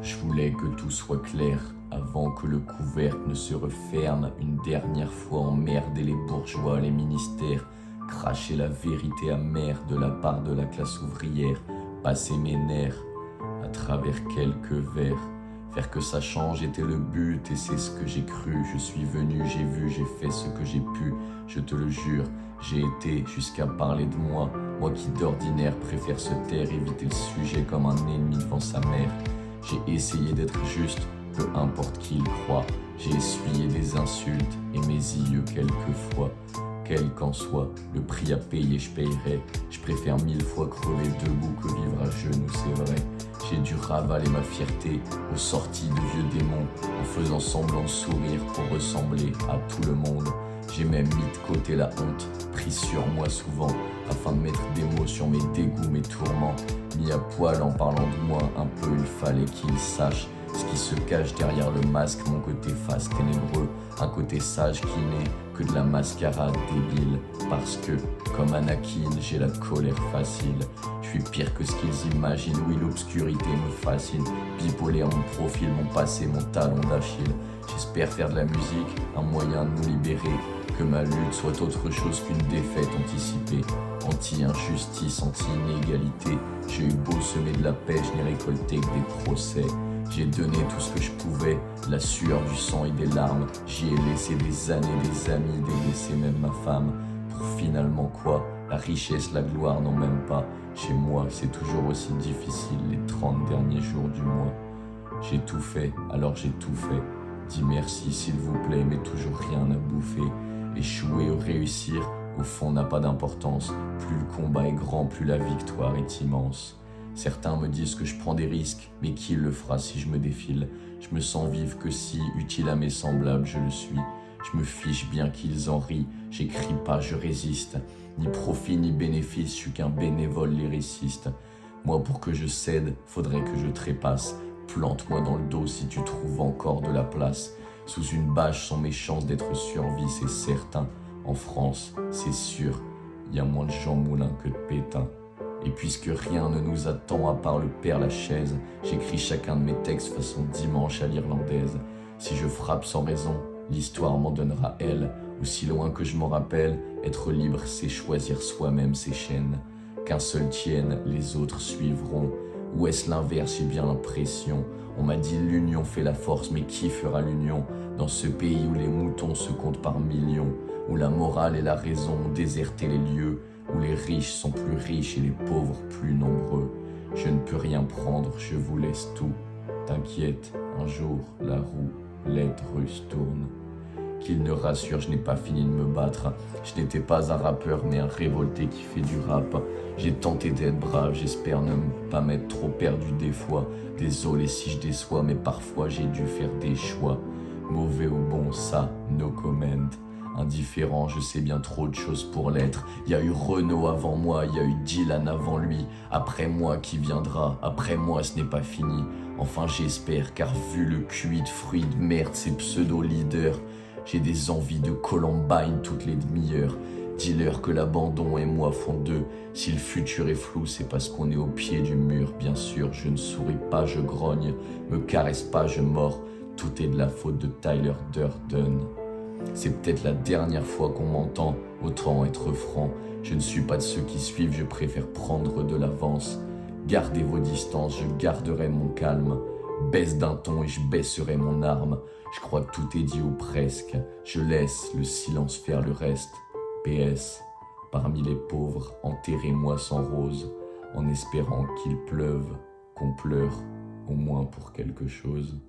Je voulais que tout soit clair avant que le couvercle ne se referme. Une dernière fois emmerder les bourgeois, les ministères, cracher la vérité amère de la part de la classe ouvrière, passer mes nerfs à travers quelques vers. Faire que ça change était le but et c'est ce que j'ai cru. Je suis venu, j'ai vu, j'ai fait ce que j'ai pu. Je te le jure, j'ai été jusqu'à parler de moi. Moi qui d'ordinaire préfère se taire, éviter le sujet comme un ennemi devant sa mère. J'ai essayé d'être juste, peu importe qui il croit. J'ai essuyé des insultes et mes yeux quelquefois. Quel qu'en soit le prix à payer, je payerai. Je préfère 1000 fois crever debout que vivre à genoux, c'est vrai. J'ai dû ravaler ma fierté aux sorties de vieux démons, en faisant semblant de sourire pour ressembler à tout le monde. J'ai même mis de côté la honte, pris sur moi souvent, afin de mettre des mots sur mes dégoûts, mes tourments. Mis à poil en parlant de moi un peu, il fallait qu'ils sachent ce qui se cache derrière le masque, mon côté face ténébreux, un côté sage qui n'est que de la mascarade débile. Parce que, comme Anakin, j'ai la colère facile. Je suis pire que ce qu'ils imaginent, oui l'obscurité me fascine. Bipolaire mon profil, mon passé, mon talon d'Achille. J'espère faire de la musique un moyen de nous libérer. Que ma lutte soit autre chose qu'une défaite anticipée. Anti-injustice, anti-inégalité. J'ai eu beau semer de la paix, je n'ai récolté que des procès. J'ai donné tout ce que je pouvais, la sueur, du sang et des larmes. J'y ai laissé des années, des amis, délaissé même ma femme. Pour finalement quoi? La richesse, la gloire, non même pas. Chez moi, c'est toujours aussi difficile les 30 derniers jours du mois. J'ai tout fait, alors j'ai tout fait. Dis merci s'il vous plaît, mais toujours rien à bouffer. Échouer ou réussir, au fond n'a pas d'importance. Plus le combat est grand, plus la victoire est immense. Certains me disent que je prends des risques, mais qui le fera si je me défile? Je me sens vivre que si, utile à mes semblables, je le suis. Je me fiche bien qu'ils en rient, j'écris pas, je résiste. Ni profit ni bénéfice, je suis qu'un bénévole lyriciste. Moi pour que je cède, faudrait que je trépasse. Plante-moi dans le dos si tu trouves encore de la place. Sous une bâche sont mes chances d'être survie, c'est certain. En France, c'est sûr, y a moins de Jean Moulin que de Pétain. Et puisque rien ne nous attend à part le Père Lachaise, j'écris chacun de mes textes façon dimanche à l'irlandaise. Si je frappe sans raison, l'histoire m'en donnera elle. Aussi loin que je m'en rappelle, être libre c'est choisir soi-même ses chaînes. Qu'un seul tienne, les autres suivront. Ou est-ce l'inverse, j'ai bien l'impression. On m'a dit l'union fait la force, mais qui fera l'union? Dans ce pays où les moutons se comptent par millions, où la morale et la raison ont déserté les lieux, où les riches sont plus riches et les pauvres plus nombreux. Je ne peux rien prendre, je vous laisse tout. T'inquiète, un jour, la roue, l'aide russe tourne. Qu'il ne rassure, je n'ai pas fini de me battre. Je n'étais pas un rappeur, mais un révolté qui fait du rap. J'ai tenté d'être brave, j'espère ne pas m'être trop perdu des fois. Désolé si je déçois, mais parfois j'ai dû faire des choix. Mauvais ou bon, ça, no comment. Indifférent, je sais bien trop de choses pour l'être. Il y a eu Renaud avant moi, il y a eu Dylan avant lui. Après moi qui viendra, après moi ce n'est pas fini. Enfin j'espère, car vu le QI de fruits de merde, ces pseudo-leaders, j'ai des envies de Columbine toutes les demi-heures. Dis-leur que l'abandon et moi font deux. Si le futur est flou, c'est parce qu'on est au pied du mur. Bien sûr, je ne souris pas, je grogne. Me caresse pas, je mords. Tout est de la faute de Tyler Durden. C'est peut-être la dernière fois qu'on m'entend, autant être franc. Je ne suis pas de ceux qui suivent, je préfère prendre de l'avance. Gardez vos distances, je garderai mon calme. Baisse d'un ton et je baisserai mon arme. Je crois que tout est dit ou presque. Je laisse le silence faire le reste. PS, parmi les pauvres, enterrez-moi sans rose, en espérant qu'il pleuve, qu'on pleure, au moins pour quelque chose.